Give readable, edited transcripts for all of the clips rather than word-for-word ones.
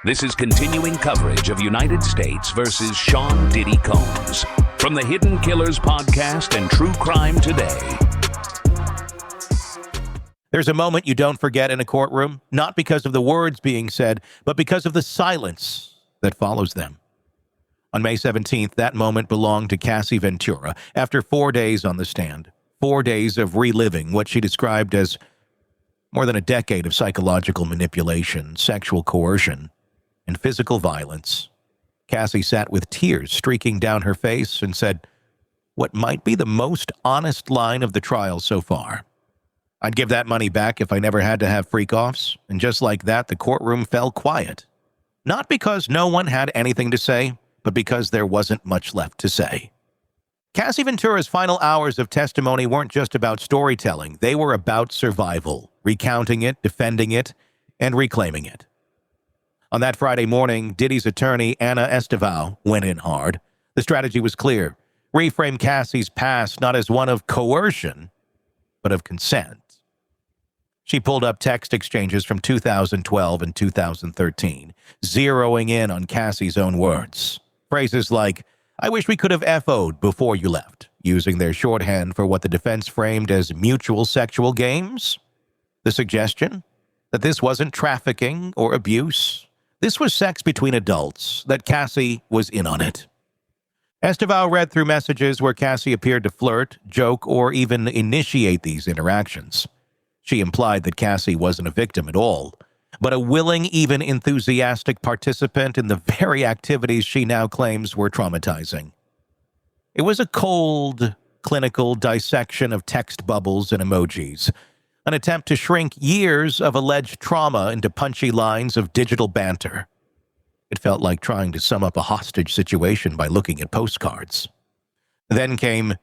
This is continuing coverage of United States versus Sean Diddy Combs from the Hidden Killers podcast and True Crime Today. There's a moment you don't forget in a courtroom, not because of the words being said, but because of the silence that follows them. On May 17th, that moment belonged to Cassie Ventura. After 4 days on the stand, 4 days of reliving what she described as more than a decade of psychological manipulation, sexual coercion, and physical violence, Cassie sat with tears streaking down her face and said what might be the most honest line of the trial so far. I'd give that money back if I never had to have freak-offs, and just like that, the courtroom fell quiet. Not because no one had anything to say, but because there wasn't much left to say. Cassie Ventura's final hours of testimony weren't just about storytelling. They were about survival, recounting it, defending it, and reclaiming it. On that Friday morning, Diddy's attorney, Anna Estevao, went in hard. The strategy was clear. Reframe Cassie's past not as one of coercion, but of consent. She pulled up text exchanges from 2012 and 2013, zeroing in on Cassie's own words. Phrases like, "I wish we could have FO'd before you left," using their shorthand for what the defense framed as mutual sexual games. The suggestion that this wasn't trafficking or abuse. This was sex between adults, that Cassie was in on it. Estevao read through messages where Cassie appeared to flirt, joke, or even initiate these interactions. She implied that Cassie wasn't a victim at all, but a willing, even enthusiastic participant in the very activities she now claims were traumatizing. It was a cold, clinical dissection of text bubbles and emojis, an attempt to shrink years of alleged trauma into punchy lines of digital banter. It felt like trying to sum up a hostage situation by looking at postcards. Then came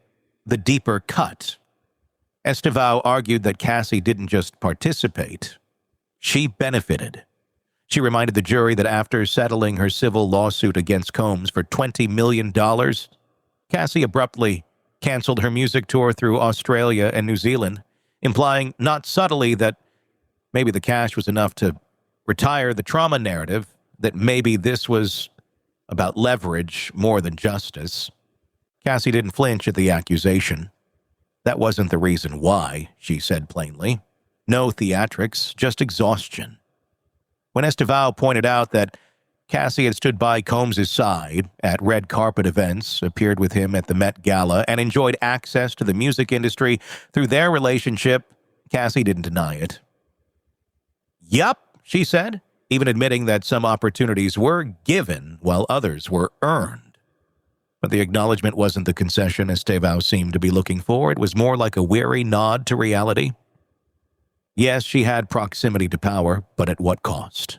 the deeper cut. Estevao argued that Cassie didn't just participate, she benefited. She reminded the jury that after settling her civil lawsuit against Combs for $20 million, Cassie abruptly canceled her music tour through Australia and New Zealand, implying not subtly that maybe the cash was enough to retire the trauma narrative, that maybe this was about leverage more than justice. Cassie didn't flinch at the accusation. That wasn't the reason why, she said plainly. No theatrics, just exhaustion. When Estevao pointed out that Cassie had stood by Combs' side at red carpet events, appeared with him at the Met Gala, and enjoyed access to the music industry through their relationship, Cassie didn't deny it. Yup, she said, even admitting that some opportunities were given while others were earned. But the acknowledgement wasn't the concession Estevao seemed to be looking for. It was more like a weary nod to reality. Yes, she had proximity to power, but at what cost?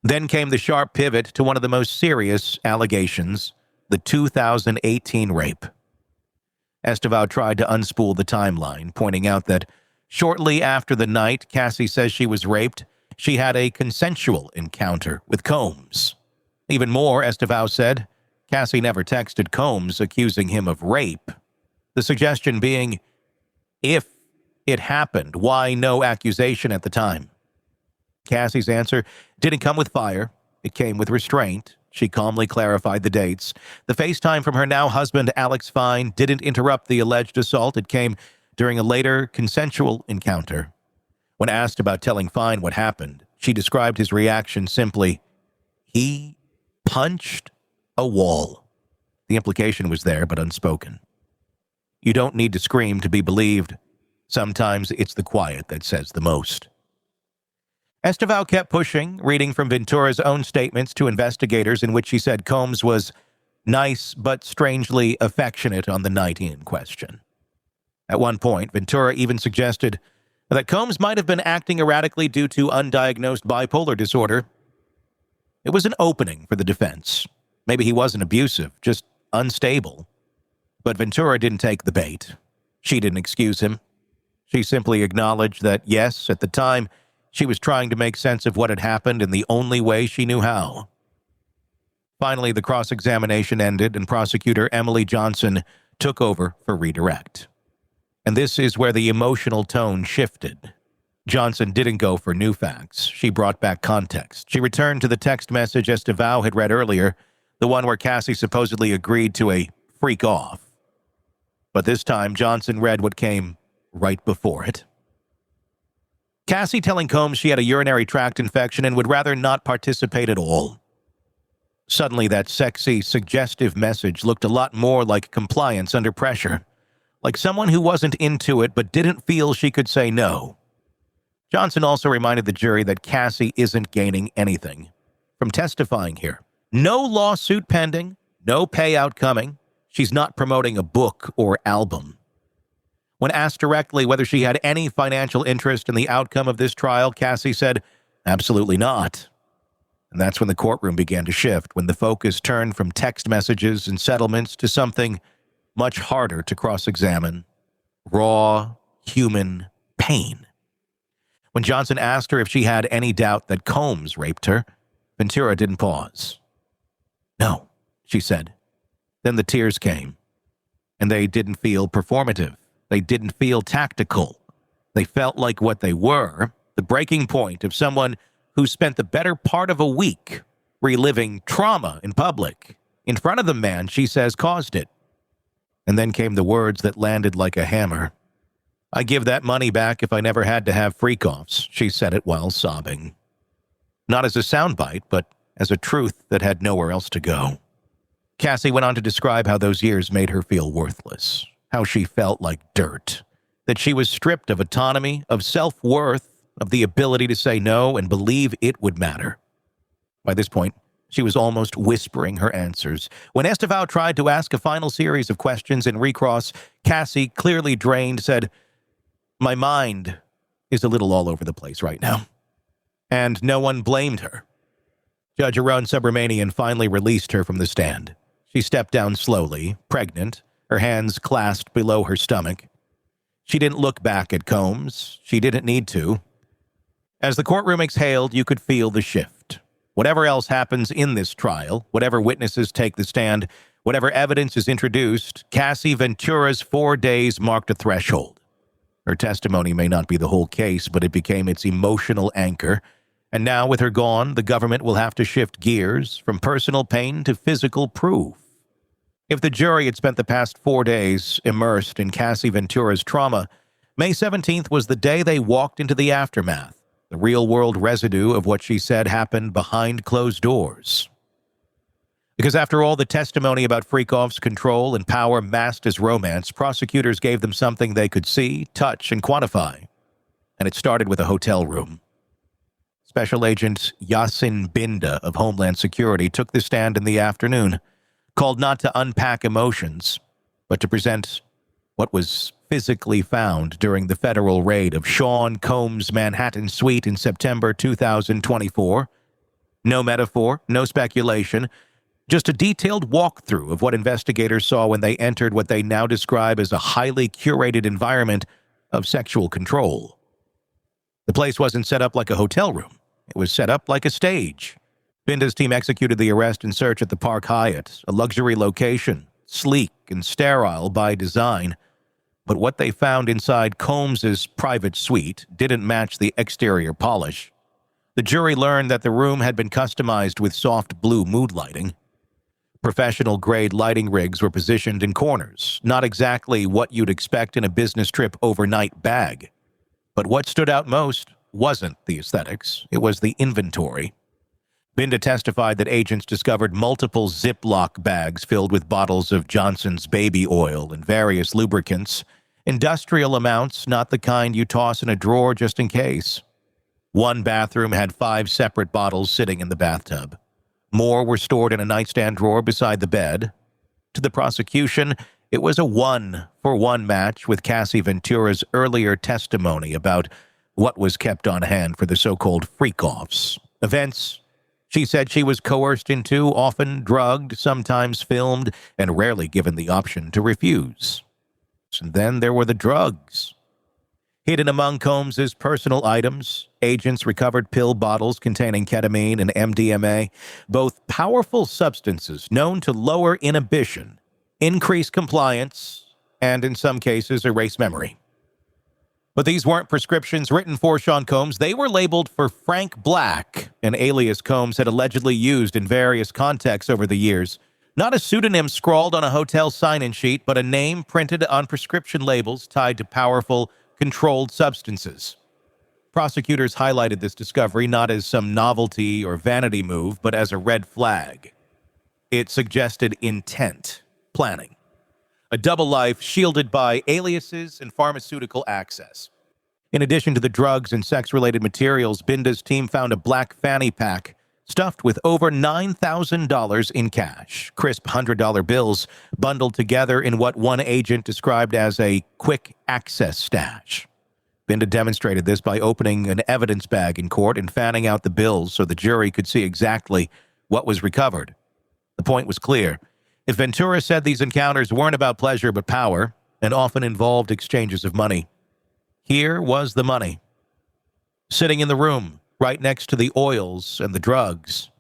Then came the sharp pivot to one of the most serious allegations, the 2018 rape. Estevao tried to unspool the timeline, pointing out that shortly after the night Cassie says she was raped, she had a consensual encounter with Combs. Even more, Estevao said, Cassie never texted Combs accusing him of rape. The suggestion being, if it happened, why no accusation at the time? Cassie's answer didn't come with fire. It came with restraint. She calmly clarified the dates. The FaceTime from her now husband, Alex Fine, didn't interrupt the alleged assault. It came during a later consensual encounter. When asked about telling Fine what happened, she described his reaction simply, "He punched a wall." The implication was there, but unspoken. You don't need to scream to be believed. Sometimes it's the quiet that says the most. Estevao kept pushing, reading from Ventura's own statements to investigators in which she said Combs was nice but strangely affectionate on the night in question. At one point, Ventura even suggested that Combs might have been acting erratically due to undiagnosed bipolar disorder. It was an opening for the defense. Maybe he wasn't abusive, just unstable. But Ventura didn't take the bait. She didn't excuse him. She simply acknowledged that, yes, at the time, she was trying to make sense of what had happened in the only way she knew how. Finally, the cross-examination ended, and prosecutor Emily Johnson took over for redirect. And this is where the emotional tone shifted. Johnson didn't go for new facts. She brought back context. She returned to the text message DeVoe had read earlier, the one where Cassie supposedly agreed to a freak off. But this time, Johnson read what came right before it. Cassie telling Combs she had a urinary tract infection and would rather not participate at all. Suddenly, that sexy, suggestive message looked a lot more like compliance under pressure, like someone who wasn't into it but didn't feel she could say no. Johnson also reminded the jury that Cassie isn't gaining anything from testifying here. No lawsuit pending, no payout coming. She's not promoting a book or album. When asked directly whether she had any financial interest in the outcome of this trial, Cassie said, "Absolutely not." And that's when the courtroom began to shift, when the focus turned from text messages and settlements to something much harder to cross-examine: raw, human pain. When Johnson asked her if she had any doubt that Combs raped her, Ventura didn't pause. "No," she said. Then the tears came, and they didn't feel performative. They didn't feel tactical. They felt like what they were, the breaking point of someone who spent the better part of a week reliving trauma in public, in front of the man she says caused it. And then came the words that landed like a hammer. "I give that money back if I never had to have freak-offs," she said it while sobbing. Not as a soundbite, but as a truth that had nowhere else to go. Cassie went on to describe how those years made her feel worthless, how she felt like dirt, that she was stripped of autonomy, of self-worth, of the ability to say no and believe it would matter. By this point, she was almost whispering her answers. When DeVoe tried to ask a final series of questions in recross, Cassie, clearly drained, said, "My mind is a little all over the place right now." And no one blamed her. Judge Aron Subramanian finally released her from the stand. She stepped down slowly, pregnant, her hands clasped below her stomach. She didn't look back at Combs. She didn't need to. As the courtroom exhaled, you could feel the shift. Whatever else happens in this trial, whatever witnesses take the stand, whatever evidence is introduced, Cassie Ventura's 4 days marked a threshold. Her testimony may not be the whole case, but it became its emotional anchor. And now, with her gone, the government will have to shift gears from personal pain to physical proof. If the jury had spent the past 4 days immersed in Cassie Ventura's trauma, May 17th was the day they walked into the aftermath, the real-world residue of what she said happened behind closed doors. Because after all, the testimony about freak-offs, control, and power masked as romance, prosecutors gave them something they could see, touch, and quantify. And it started with a hotel room. Special Agent Yasin Binda of Homeland Security took the stand in the afternoon, called not to unpack emotions, but to present what was physically found during the federal raid of Sean Combs' Manhattan suite in September 2024. No metaphor, no speculation, just a detailed walkthrough of what investigators saw when they entered what they now describe as a highly curated environment of sexual control. The place wasn't set up like a hotel room. It was set up like a stage. Binda's team executed the arrest and search at the Park Hyatt, a luxury location, sleek and sterile by design. But what they found inside Combs's private suite didn't match the exterior polish. The jury learned that the room had been customized with soft blue mood lighting. Professional-grade lighting rigs were positioned in corners, not exactly what you'd expect in a business trip overnight bag. But what stood out most wasn't the aesthetics, it was the inventory. Binda testified that agents discovered multiple Ziploc bags filled with bottles of Johnson's baby oil and various lubricants, industrial amounts, not the kind you toss in a drawer just in case. One bathroom had 5 separate bottles sitting in the bathtub. More were stored in a nightstand drawer beside the bed. To the prosecution, it was a 1-for-1 match with Cassie Ventura's earlier testimony about what was kept on hand for the so-called freak-offs. Events she said she was coerced into, often drugged, sometimes filmed, and rarely given the option to refuse. And then there were the drugs. Hidden among Combs's personal items, agents recovered pill bottles containing ketamine and MDMA, both powerful substances known to lower inhibition, increase compliance, and in some cases erase memory. But these weren't prescriptions written for Sean Combs. They were labeled for Frank Black, an alias Combs had allegedly used in various contexts over the years. Not a pseudonym scrawled on a hotel sign-in sheet, but a name printed on prescription labels tied to powerful, controlled substances. Prosecutors highlighted this discovery not as some novelty or vanity move, but as a red flag. It suggested intent, planning. A double life shielded by aliases and pharmaceutical access. In addition to the drugs and sex-related materials, Binda's team found a black fanny pack stuffed with over $9,000 in cash, crisp $100 bills bundled together in what one agent described as a quick access stash. Binda demonstrated this by opening an evidence bag in court and fanning out the bills so the jury could see exactly what was recovered. The point was clear. If Ventura said these encounters weren't about pleasure but power, and often involved exchanges of money, here was the money. Sitting in the room, right next to the oils and the drugs.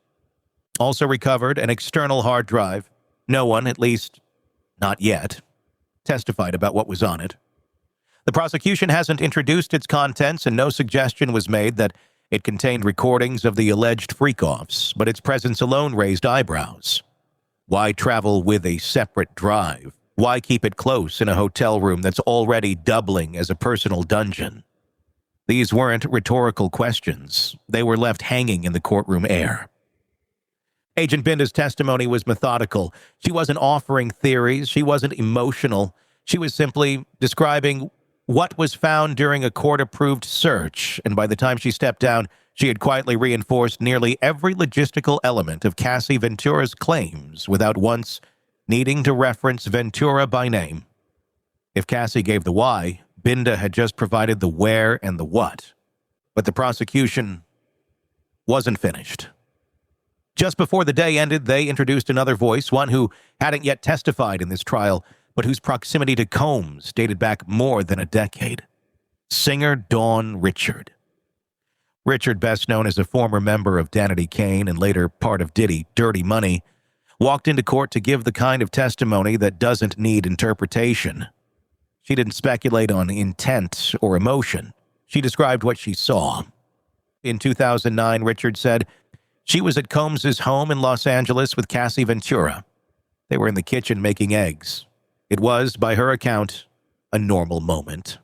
Also recovered an external hard drive. No one, at least not yet, testified about what was on it. The prosecution hasn't introduced its contents, and no suggestion was made that it contained recordings of the alleged freak-offs, but its presence alone raised eyebrows. Why travel with a separate drive? Why keep it close in a hotel room that's already doubling as a personal dungeon? These weren't rhetorical questions. They were left hanging in the courtroom air. Agent Binda's testimony was methodical. She wasn't offering theories. She wasn't emotional. She was simply describing what was found during a court-approved search, and by the time she stepped down, she had quietly reinforced nearly every logistical element of Cassie Ventura's claims without once needing to reference Ventura by name. If Cassie gave the why, Binda had just provided the where and the what. But the prosecution wasn't finished. Just before the day ended, they introduced another voice, one who hadn't yet testified in this trial, but whose proximity to Combs dated back more than a decade. Singer Dawn Richard. Richard, best known as a former member of Danity Kane and later part of Diddy, Dirty Money, walked into court to give the kind of testimony that doesn't need interpretation. She didn't speculate on intent or emotion. She described what she saw. In 2009, Richard said she was at Combs' home in Los Angeles with Cassie Ventura. They were in the kitchen making eggs. It was, by her account, a normal moment.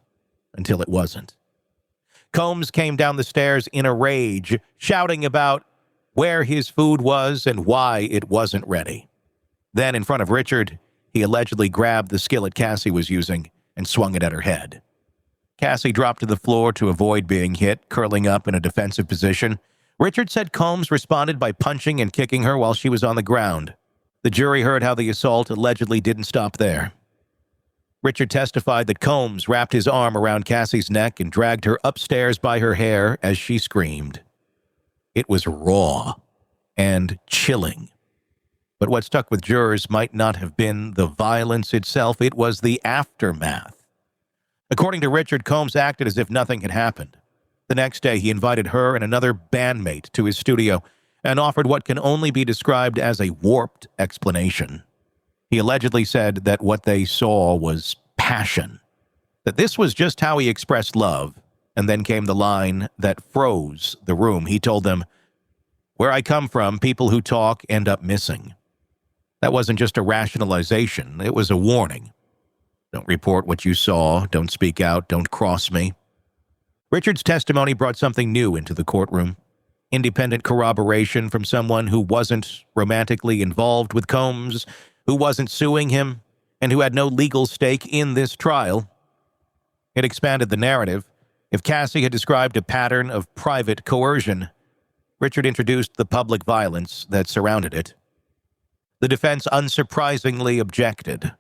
Until it wasn't. Combs came down the stairs in a rage, shouting about where his food was and why it wasn't ready. Then, in front of Richard, he allegedly grabbed the skillet Cassie was using and swung it at her head. Cassie dropped to the floor to avoid being hit, curling up in a defensive position. Richard said Combs responded by punching and kicking her while she was on the ground. The jury heard how the assault allegedly didn't stop there. Richard testified that Combs wrapped his arm around Cassie's neck and dragged her upstairs by her hair as she screamed. It was raw and chilling. But what stuck with jurors might not have been the violence itself, it was the aftermath. According to Richard, Combs acted as if nothing had happened. The next day, he invited her and another bandmate to his studio and offered what can only be described as a warped explanation. He allegedly said that what they saw was passion, that this was just how he expressed love, and then came the line that froze the room. He told them, "Where I come from, people who talk end up missing." That wasn't just a rationalization, it was a warning. Don't report what you saw, don't speak out, don't cross me. Richard's testimony brought something new into the courtroom. Independent corroboration from someone who wasn't romantically involved with Combs, who wasn't suing him, and who had no legal stake in this trial. It expanded the narrative. If Cassie had described a pattern of private coercion, Richard introduced the public violence that surrounded it. The defense unsurprisingly objected.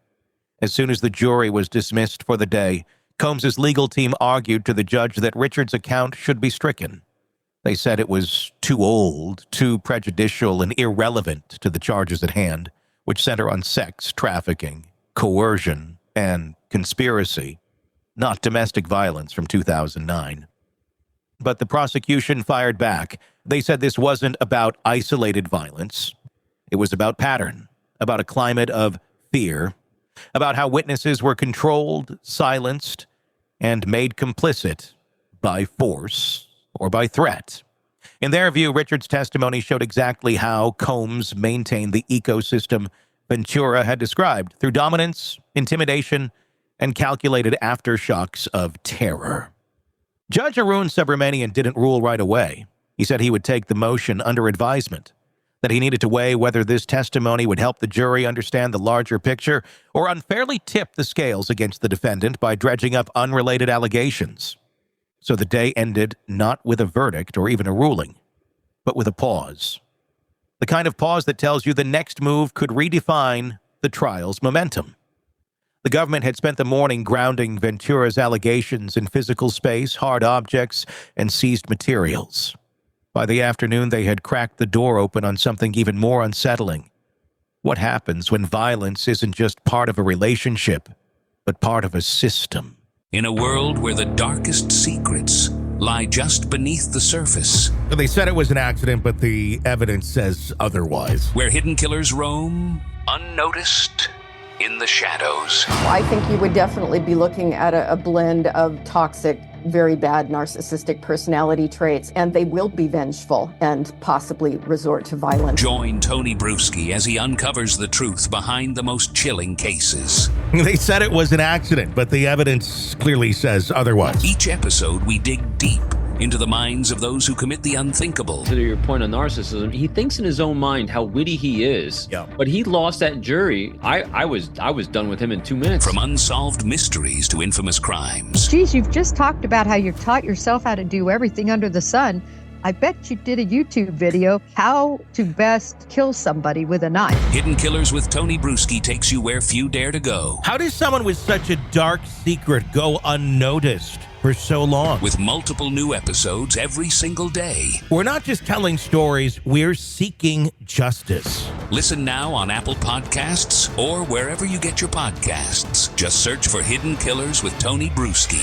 As soon as the jury was dismissed for the day, Combs' legal team argued to the judge that Richard's account should be stricken. They said it was too old, too prejudicial, and irrelevant to the charges at hand, which center on sex, trafficking, coercion, and conspiracy, not domestic violence from 2009. But the prosecution fired back. They said this wasn't about isolated violence. It was about pattern, about a climate of fear, about how witnesses were controlled, silenced, and made complicit by force or by threat. In their view, Richard's testimony showed exactly how Combs maintained the ecosystem Ventura had described through dominance, intimidation, and calculated aftershocks of terror. Judge Arun Subramanian didn't rule right away. He said he would take the motion under advisement, that he needed to weigh whether this testimony would help the jury understand the larger picture or unfairly tip the scales against the defendant by dredging up unrelated allegations. So the day ended not with a verdict or even a ruling, but with a pause. The kind of pause that tells you the next move could redefine the trial's momentum. The government had spent the morning grounding Ventura's allegations in physical space, hard objects, and seized materials. By the afternoon, they had cracked the door open on something even more unsettling. What happens when violence isn't just part of a relationship, but part of a system? In a world where the darkest secrets lie just beneath the surface. They said it was an accident, but the evidence says otherwise. Where hidden killers roam, unnoticed, in the shadows. I think you would definitely be looking at a blend of toxic, very bad narcissistic personality traits, and they will be vengeful and possibly resort to violence. Join Tony Bruschi as he uncovers the truth behind the most chilling cases. They said it was an accident, but the evidence clearly says otherwise. Each episode, we dig deep into the minds of those who commit the unthinkable. To your point on narcissism, he thinks in his own mind how witty he is. Yeah. But he lost that jury. I was done with him in 2 minutes. From unsolved mysteries to infamous crimes. Geez, you've just talked about how you've taught yourself how to do everything under the sun. I bet you did a YouTube video, how to best kill somebody with a knife. Hidden Killers with Tony Bruschi takes you where few dare to go. How does someone with such a dark secret go unnoticed for so long? With multiple new episodes every single day. We're not just telling stories, we're seeking justice. Listen now on Apple Podcasts or wherever you get your podcasts. Just search for Hidden Killers with Tony Bruschi.